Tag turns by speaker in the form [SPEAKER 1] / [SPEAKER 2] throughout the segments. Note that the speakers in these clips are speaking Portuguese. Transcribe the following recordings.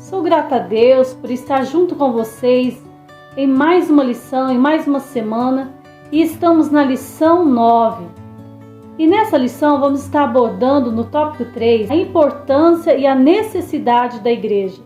[SPEAKER 1] Sou grata a Deus por estar junto com vocês em mais uma lição, em mais uma semana, e estamos na lição 9. E nessa lição vamos estar abordando no tópico 3 a importância e a necessidade da igreja.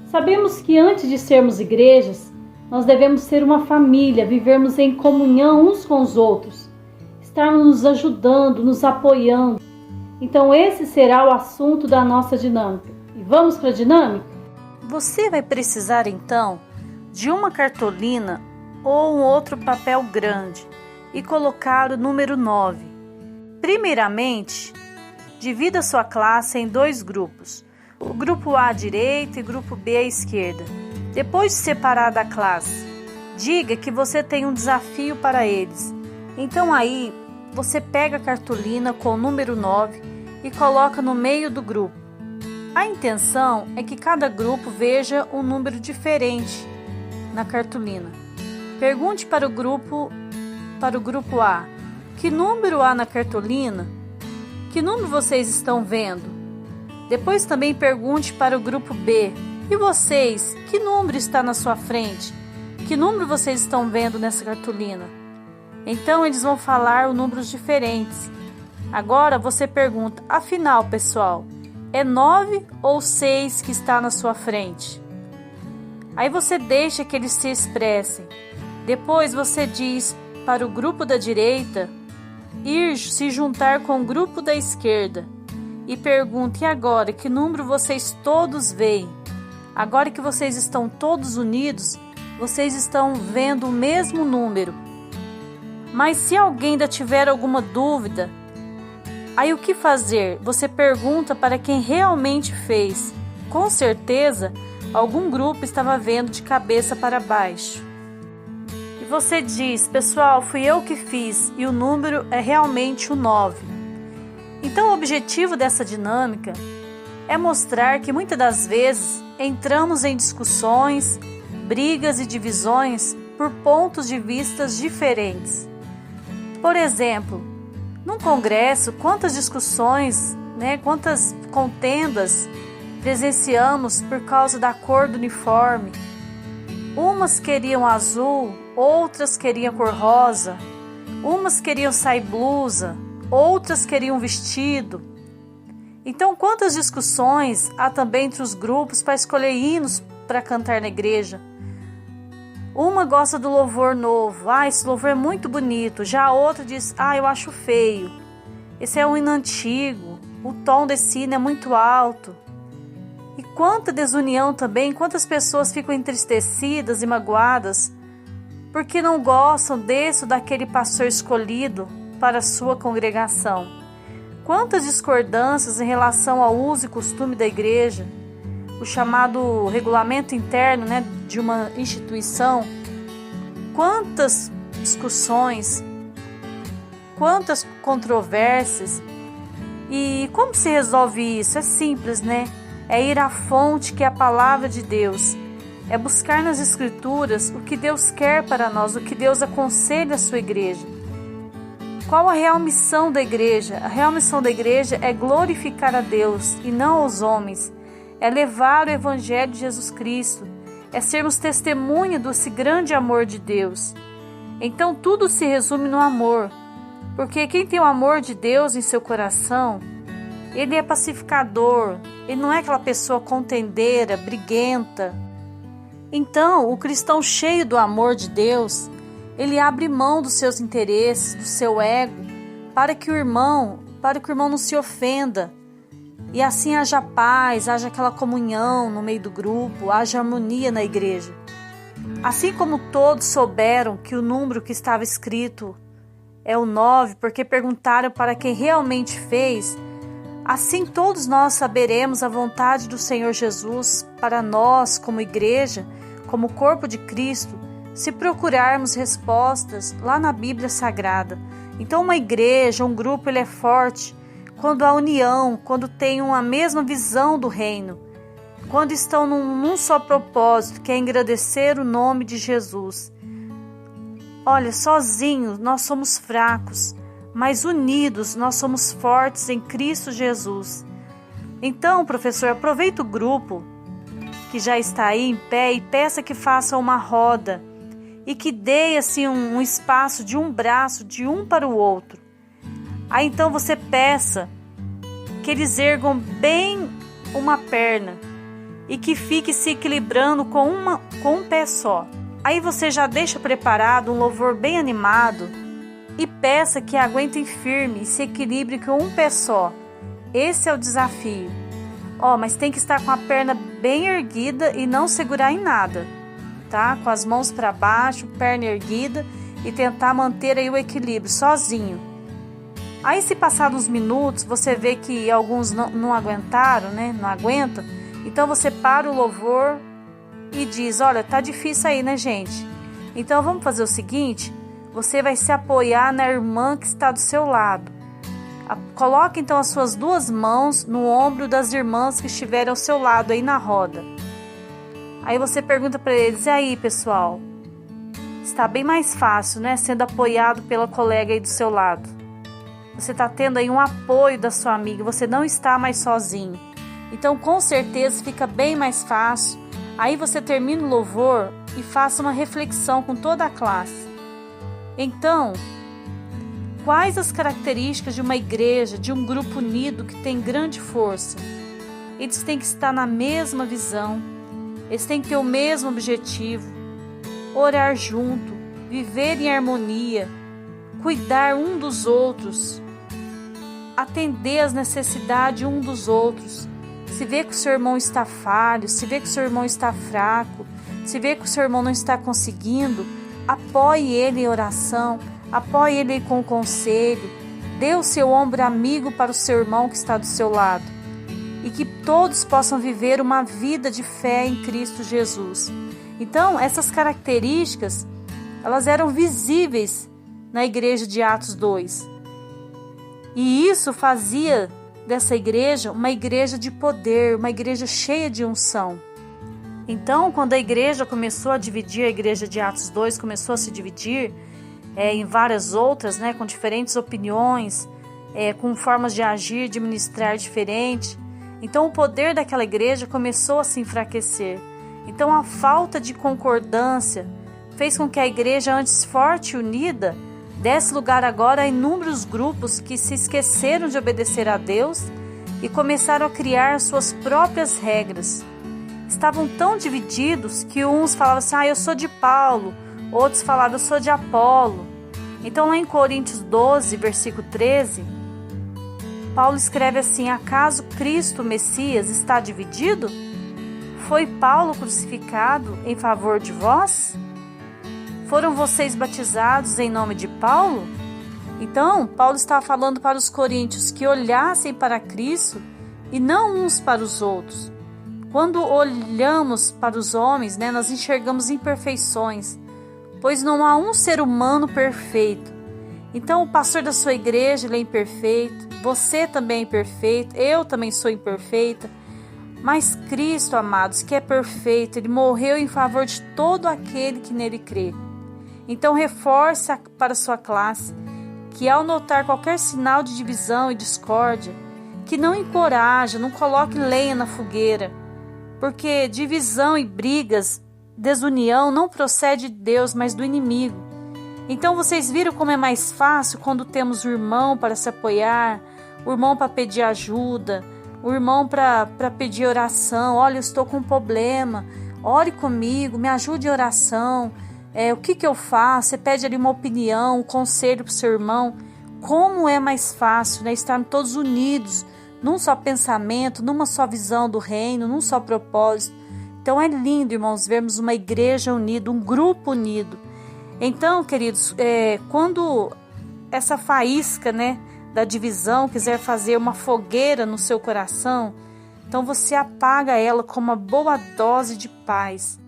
[SPEAKER 1] Sabemos que antes de sermos igrejas, nós devemos ser uma família, vivermos em comunhão uns com os outros, estarmos nos ajudando, nos apoiando. Então esse será o assunto da nossa dinâmica. E vamos para a dinâmica?
[SPEAKER 2] Você vai precisar então de uma cartolina ou um outro papel grande e colocar o número 9. Primeiramente, divida sua classe em 2 grupos, o grupo A à direita e o grupo B à esquerda. Depois de separar da classe, diga que você tem um desafio para eles. Então aí, você pega a cartolina com o número 9 e coloca no meio do grupo. A intenção é que cada grupo veja um número diferente na cartolina. Pergunte para o grupo A: que número há na cartolina? Que número vocês estão vendo? Depois também pergunte para o grupo B: e vocês, que número está na sua frente? Que número vocês estão vendo nessa cartolina? Então eles vão falar números diferentes. Agora você pergunta: afinal, pessoal, é 9 ou 6 que está na sua frente? Aí você deixa que eles se expressem. Depois você diz para o grupo da direita ir se juntar com o grupo da esquerda e pergunta: e agora, que número vocês todos veem? Agora que vocês estão todos unidos, vocês estão vendo o mesmo número. Mas se alguém ainda tiver alguma dúvida, aí o que fazer? Você pergunta para quem realmente fez. Com certeza, algum grupo estava vendo de cabeça para baixo. E você diz: pessoal, fui eu que fiz e o número é realmente o 9. Então o objetivo dessa dinâmica é mostrar que muitas das vezes entramos em discussões, brigas e divisões por pontos de vista diferentes. Por exemplo, num congresso, quantas discussões, quantas contendas presenciamos por causa da cor do uniforme. Umas queriam azul, outras queriam cor rosa, umas queriam sair blusa, outras queriam vestido. Então, quantas discussões há também entre os grupos para escolher hinos para cantar na igreja? Uma gosta do louvor novo. Esse louvor é muito bonito. Já a outra diz: eu acho feio. Esse é um hino antigo. O tom desse hino é muito alto. E quanta desunião também. Quantas pessoas ficam entristecidas e magoadas porque não gostam desse ou daquele pastor escolhido para a sua congregação. Quantas discordâncias em relação ao uso e costume da igreja, o chamado regulamento interno, de uma instituição. Quantas discussões, quantas controvérsias. E como se resolve isso? É simples, É ir à fonte, que é a palavra de Deus. É buscar nas escrituras o que Deus quer para nós, o que Deus aconselha a sua igreja. Qual a real missão da igreja? A real missão da igreja é glorificar a Deus e não aos homens. É levar o evangelho de Jesus Cristo. É sermos testemunha desse grande amor de Deus. Então tudo se resume no amor. Porque quem tem o amor de Deus em seu coração, ele é pacificador. Ele não é aquela pessoa contendeira, briguenta. Então, o cristão cheio do amor de Deus, ele abre mão dos seus interesses, do seu ego, para que o irmão não se ofenda. E assim haja paz, haja aquela comunhão no meio do grupo, haja harmonia na igreja. Assim como todos souberam que o número que estava escrito é o 9, porque perguntaram para quem realmente fez, assim todos nós saberemos a vontade do Senhor Jesus para nós, como igreja, como corpo de Cristo, se procurarmos respostas lá na Bíblia Sagrada. Então uma igreja, um grupo, ele é forte quando há união, quando tem uma mesma visão do reino, quando estão num só propósito, que é engrandecer o nome de Jesus. Olha, sozinhos nós somos fracos, mas unidos nós somos fortes em Cristo Jesus. Então, professor, aproveita o grupo que que já está aí em pé e peça que faça uma roda e que dê assim um espaço de um braço de um para o outro. Aí então você peça que eles ergam bem uma perna e que fique se equilibrando com um pé só. Aí você já deixa preparado um louvor bem animado e peça que aguentem firme e se equilibre com um pé só. Esse é o desafio. Mas tem que estar com a perna bem erguida e não segurar em nada, tá? Com as mãos para baixo, perna erguida e tentar manter aí o equilíbrio sozinho. Aí se passar uns minutos, você vê que alguns não aguentaram, né? Não aguentam. Então você para o louvor e diz, olha, tá difícil aí, né, gente? Então vamos fazer o seguinte, você vai se apoiar na irmã que está do seu lado. Coloque então as suas duas mãos no ombro das irmãs que estiverem ao seu lado aí na roda. Aí você pergunta para eles, e aí, pessoal? Está bem mais fácil, né? Sendo apoiado pela colega aí do seu lado. Você está tendo aí um apoio da sua amiga, você não está mais sozinho. Então, com certeza, fica bem mais fácil. Aí você termina o louvor e faça uma reflexão com toda a classe. Então, quais as características de uma igreja, de um grupo unido que tem grande força? Eles têm que estar na mesma visão, eles têm que ter o mesmo objetivo, orar junto, viver em harmonia, cuidar um dos outros, atender às necessidades um dos outros. Se vê que o seu irmão está falho, se vê que o seu irmão está fraco, se vê que o seu irmão não está conseguindo, apoie ele em oração, apoie ele com conselho, dê o seu ombro amigo para o seu irmão que está do seu lado e que todos possam viver uma vida de fé em Cristo Jesus. Então, essas características, elas eram visíveis na igreja de Atos 2 e isso fazia dessa igreja uma igreja de poder, uma igreja cheia de unção. Então, quando a igreja começou a dividir, a igreja de Atos 2 começou a se dividir em várias outras, né, com diferentes opiniões, com formas de agir, de ministrar diferentes. Então, o poder daquela igreja começou a se enfraquecer. Então, a falta de concordância fez com que a igreja, antes forte e unida, desse lugar agora a inúmeros grupos que se esqueceram de obedecer a Deus e começaram a criar suas próprias regras. Estavam tão divididos que uns falavam assim, eu sou de Paulo, outros falavam, eu sou de Apolo. Então lá em Coríntios 12, versículo 13, Paulo escreve assim, acaso Cristo, Messias, está dividido? Foi Paulo crucificado em favor de vós? Foram vocês batizados em nome de Paulo? Então, Paulo estava falando para os coríntios que olhassem para Cristo e não uns para os outros. Quando olhamos para os homens, nós enxergamos imperfeições, pois não há um ser humano perfeito. Então, o pastor da sua igreja ele é imperfeito, você também é imperfeito, eu também sou imperfeita, mas Cristo, amados, que é perfeito, ele morreu em favor de todo aquele que nele crê. Então, reforce para a sua classe que ao notar qualquer sinal de divisão e discórdia, que não encoraje, não coloque lenha na fogueira, porque divisão e brigas, desunião não procede de Deus, mas do inimigo. Então vocês viram como é mais fácil quando temos o irmão para se apoiar, o irmão para pedir ajuda, o irmão para pedir oração. Olha, eu estou com um problema, ore comigo, me ajude em oração. O que eu faço? Você pede ali uma opinião, um conselho para o seu irmão. Como é mais fácil, estarmos todos unidos, num só pensamento, numa só visão do reino, num só propósito. Então é lindo, irmãos, vermos uma igreja unida, um grupo unido. Então, queridos, quando essa faísca, da divisão quiser fazer uma fogueira no seu coração, então você apaga ela com uma boa dose de paz.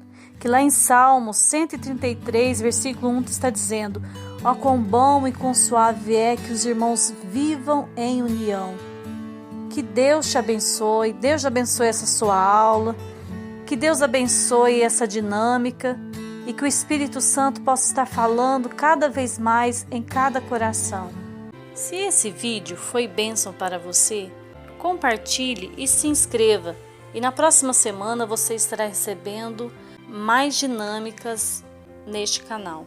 [SPEAKER 2] Que lá em Salmos 133, versículo 1 está dizendo: ó, quão bom e quão suave é que os irmãos vivam em união. Que Deus te abençoe, Deus abençoe essa sua aula, que Deus abençoe essa dinâmica e que o Espírito Santo possa estar falando cada vez mais em cada coração. Se esse vídeo foi bênção para você, compartilhe e se inscreva E na próxima semana você estará recebendo mais dinâmicas neste canal.